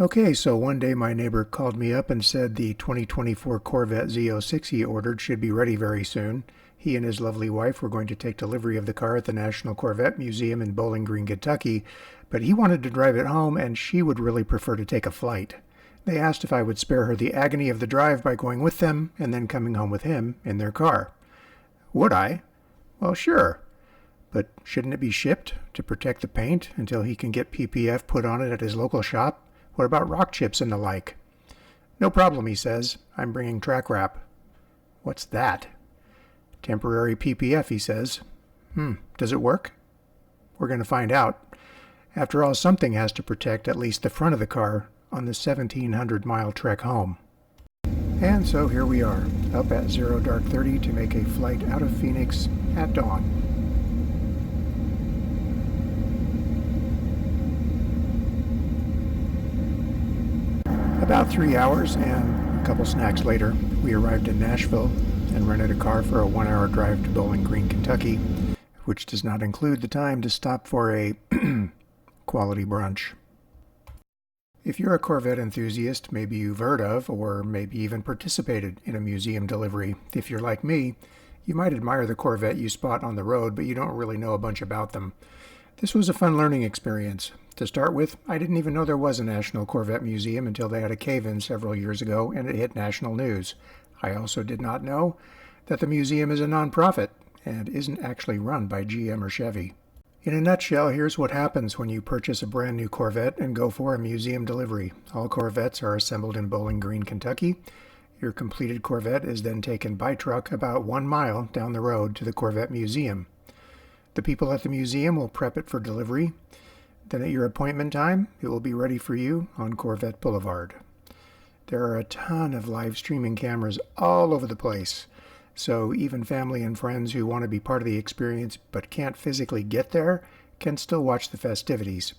Okay, so one day my neighbor called me up and said the 2024 Corvette Z06 he ordered should be ready very soon. He and his lovely wife were going to take delivery of the car at the National Corvette Museum in Bowling Green, Kentucky, but he wanted to drive it home and she would really prefer to take a flight. They asked if I would spare her the agony of the drive by going with them and then coming home with him in their car. Would I? Well, sure. But shouldn't it be shipped to protect the paint until he can get PPF put on it at his local shop? What about rock chips and the like? No problem, he says. I'm bringing TracWrap. What's that? Temporary PPF, he says. Does it work? We're going to find out. After all, something has to protect at least the front of the car on the 1,700-mile trek home. And so here we are, up at 0 dark 30 to make a flight out of Phoenix at dawn. About 3 hours and a couple snacks later, we arrived in Nashville and rented a car for a 1-hour drive to Bowling Green, Kentucky, which does not include the time to stop for a quality brunch. If you're a Corvette enthusiast, maybe you've heard of or maybe even participated in a museum delivery. If you're like me, you might admire the Corvette you spot on the road, but you don't really know a bunch about them. This was a fun learning experience. To start with, I didn't even know there was a National Corvette Museum until they had a cave-in several years ago and it hit national news. I also did not know that the museum is a non-profit and isn't actually run by GM or Chevy. In a nutshell, here's what happens when you purchase a brand new Corvette and go for a museum delivery. All Corvettes are assembled in Bowling Green, Kentucky. Your completed Corvette is then taken by truck about 1 mile down the road to the Corvette Museum. The people at the museum will prep it for delivery. Then at your appointment time, it will be ready for you on Corvette Boulevard. There are a ton of live streaming cameras all over the place, so even family and friends who want to be part of the experience but can't physically get there can still watch the festivities,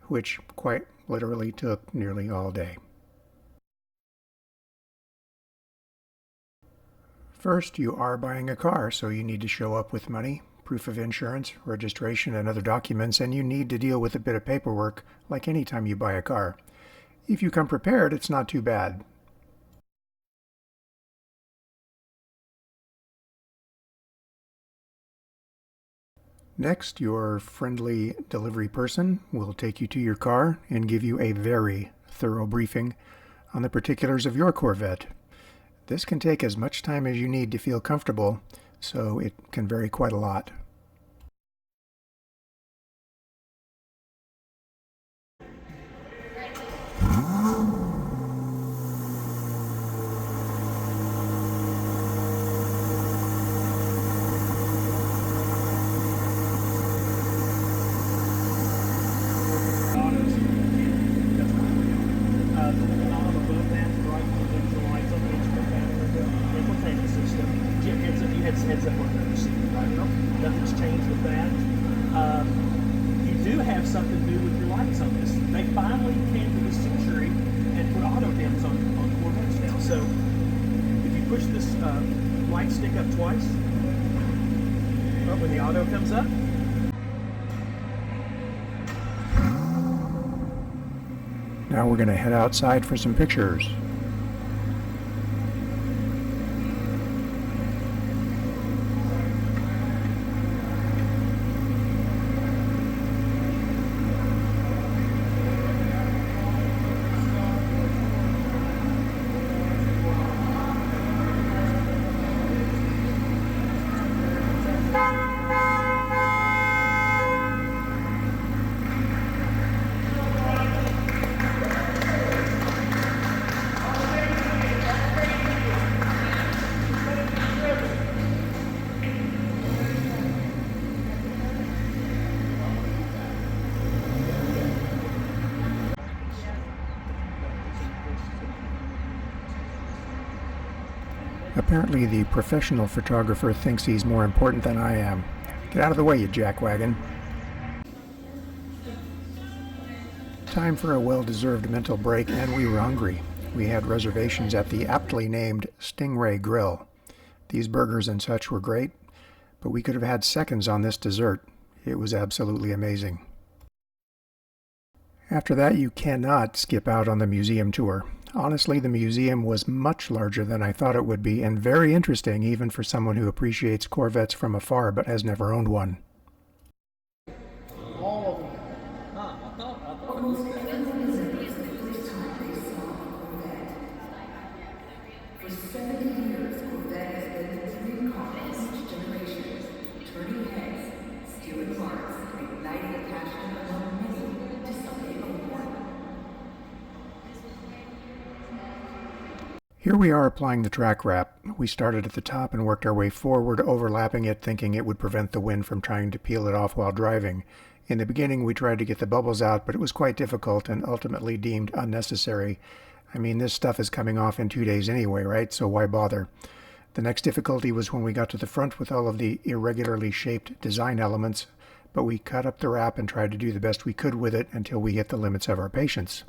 which quite literally took nearly all day. First, you are buying a car, so you need to show up with money, proof of insurance, registration, and other documents, and you need to deal with a bit of paperwork like any time you buy a car. If you come prepared, it's not too bad. Next, your friendly delivery person will take you to your car and give you a very thorough briefing on the particulars of your Corvette. This can take as much time as you need to feel comfortable, so it can vary quite a lot. Heads up on the receiver, right? Nothing's changed with that. You do have something new with your lights on this. They finally came to the century and put auto dims on Corvettes now. So if you push this light stick up twice, when the auto comes up, Now we're going to head outside for some pictures. Apparently the professional photographer thinks he's more important than I am. Get out of the way, you jackwagon. Time for a well-deserved mental break, and we were hungry. We had reservations at the aptly named Stingray Grill. These burgers and such were great, but we could have had seconds on this dessert. It was absolutely amazing. After that, you cannot skip out on the museum tour. Honestly, the museum was much larger than I thought it would be, and very interesting even for someone who appreciates Corvettes from afar but has never owned one. All of them. Huh, I thought it was that. For 70 years, Corvette has been the dream car of each generation, turning heads, stealing hearts, igniting a passion among many to someday own one. Here we are applying the TracWrap. We started at the top and worked our way forward, overlapping it, thinking it would prevent the wind from trying to peel it off while driving. In the beginning, we tried to get the bubbles out, but it was quite difficult and ultimately deemed unnecessary. I mean, this stuff is coming off in 2 days anyway, right? So why bother? The next difficulty was when we got to the front with all of the irregularly shaped design elements, but we cut up the wrap and tried to do the best we could with it until we hit the limits of our patience.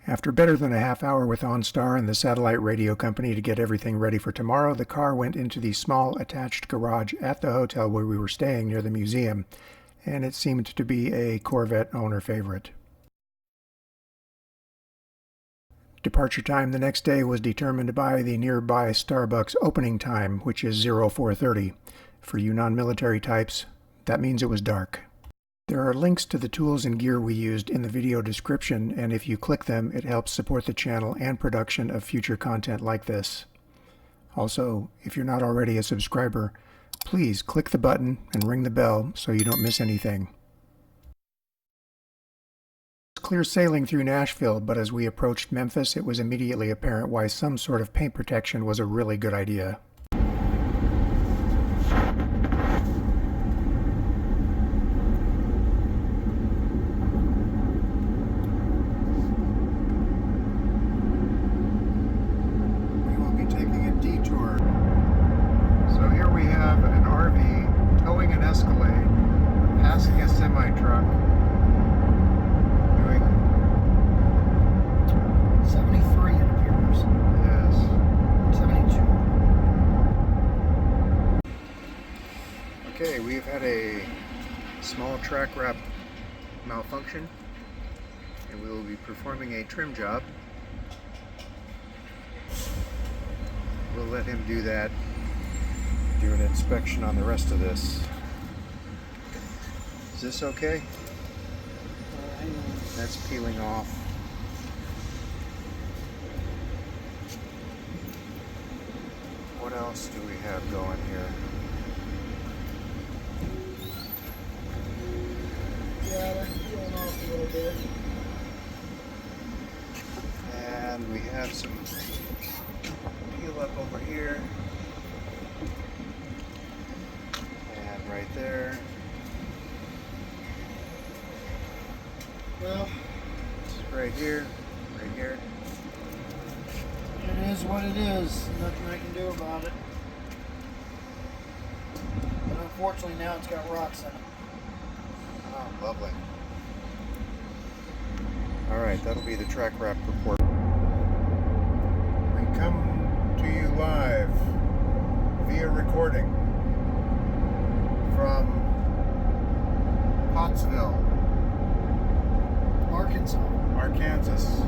After better than a half hour with OnStar and the satellite radio company to get everything ready for tomorrow, the car went into the small attached garage at the hotel where we were staying near the museum, and it seemed to be a Corvette owner favorite. Departure time the next day was determined by the nearby Starbucks opening time, which is 0430. For you non-military types, that means it was dark. There are links to the tools and gear we used in the video description, and if you click them, it helps support the channel and production of future content like this. Also, if you're not already a subscriber, please click the button and ring the bell so you don't miss anything. It's clear sailing through Nashville, but as we approached Memphis, it was immediately apparent why some sort of paint protection was a really good idea. Okay, we've had a small TracWrap malfunction, and we will be performing a trim job. We'll let him do that, do an inspection on the rest of this. Is this okay? That's peeling off. What else do we have going here? Yeah, that's peeling off a little bit. And we have some peel up over here. And right there. Well, it's right here, right here. it is what it is. Nothing I can do about it. But unfortunately now it's got rocks in it. Oh, lovely. Alright, that'll be the TracWrap report. We come to you live via recording from Pottsville, Arkansas. Arkansas.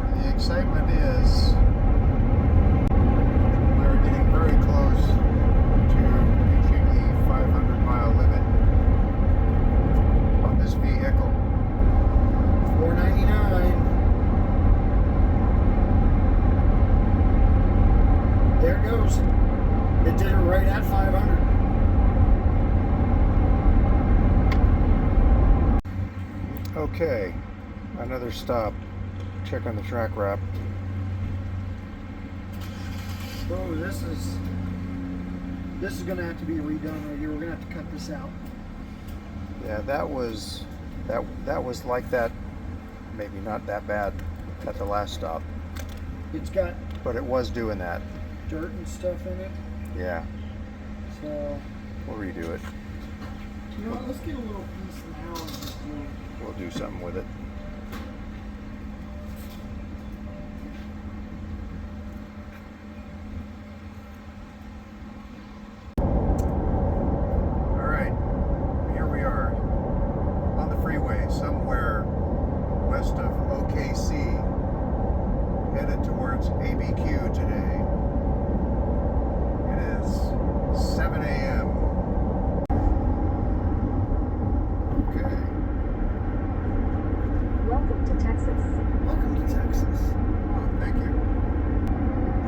Where the excitement is, we're getting very close to reaching the 500-mile limit on this vehicle. $4.99. There it goes. It did it right at 500. Okay, another stop. Check on the TracWrap. Oh, this is going to have to be redone right here. We're going to have to cut this out. Yeah, that was like that. Maybe not that bad at the last stop, It's got but it was doing that. dirt and stuff in it. Yeah, So, we'll redo it. you know what, let's get a little piece now and just do it. We'll do something with it. All right, KC, headed towards ABQ today. It is 7 a.m. Okay. Welcome to Texas. Welcome to Texas. Oh, thank you.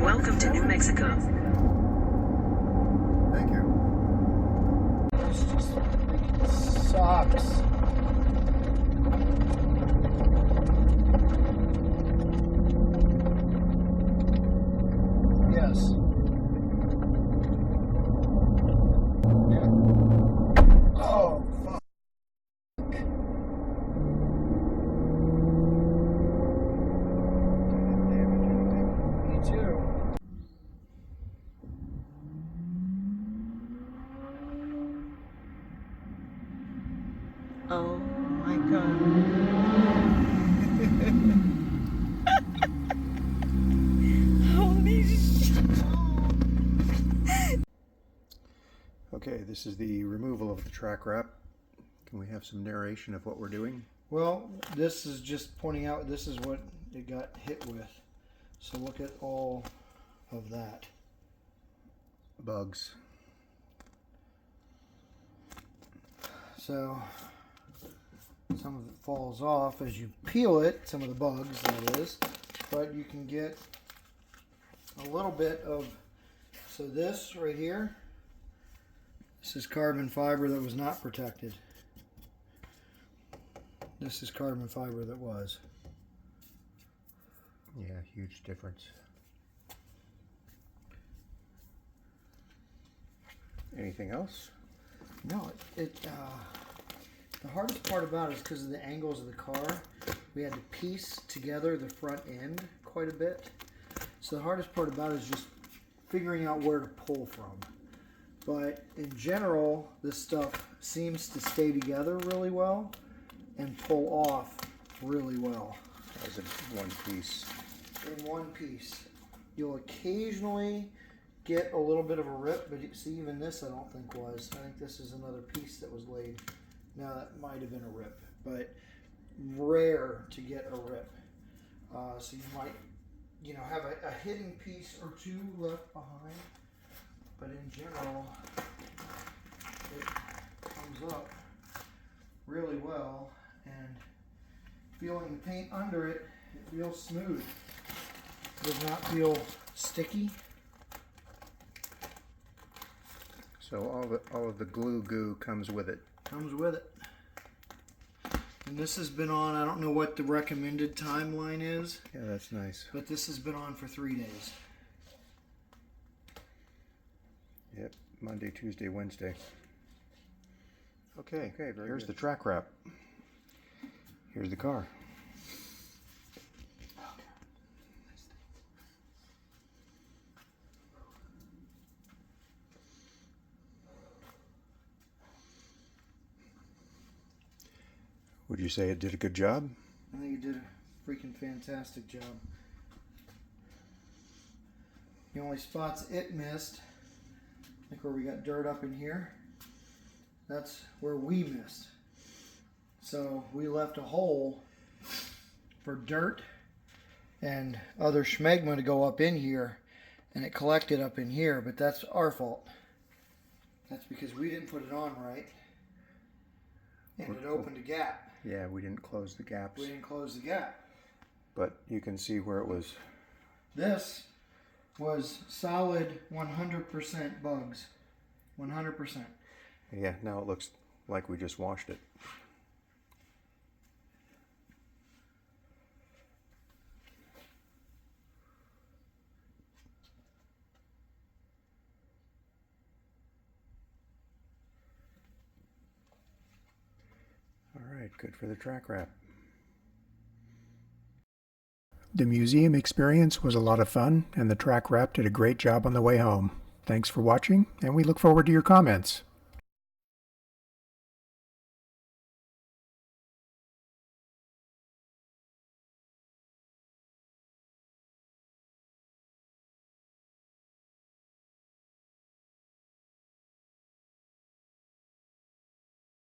Welcome to New Mexico. Thank you. Sucks. Yes. Yeah. Oh, fuck. Me too. Oh my god. Holy shit. Okay, this is the removal of the track wrap. Can we have some narration of what we're doing? Well, this is just pointing out this is what it got hit with. So look at all of that. Bugs. So some of it falls off as you peel it, some of the bugs that is, but you can get a little bit of, so this right here, this is carbon fiber that was not protected. This is carbon fiber that was. Yeah, huge difference. Anything else? No, the hardest part about it is because of the angles of the car. We had to piece together the front end quite a bit. So the hardest part about it is just figuring out where to pull from. But in general, this stuff seems to stay together really well and pull off really well. As in one piece. In one piece. You'll occasionally get a little bit of a rip, but see, even this I don't think was. I think this is another piece that was laid. Now that might have been a rip, but rare to get a rip. So you might, have a hidden piece or two left behind, but in general, it comes up really well, and feeling the paint under it, it feels smooth. Does not feel sticky. So all of the glue goo comes with it. Comes with it. And this has been on, I don't know what the recommended timeline is, Yeah, that's nice. but this has been on for 3 days. Yep, Monday, Tuesday, Wednesday. Okay, very here's good. the track wrap. Here's the car. Would you say it did a good job? I think you did a freaking fantastic job. The only spots it missed, like where we got dirt up in here, that's where we missed. So we left a hole for dirt and other schmegma to go up in here, and it collected up in here, but that's our fault. That's because we didn't put it on right, and it opened a gap. Yeah, we didn't close the gaps, We didn't close the gap. but you can see where it was. This was solid 100% bugs. 100%. Yeah, now it looks like we just washed it. All right, good for the track wrap. The museum experience was a lot of fun, and the track wrap did a great job on the way home. Thanks for watching, and we look forward to your comments.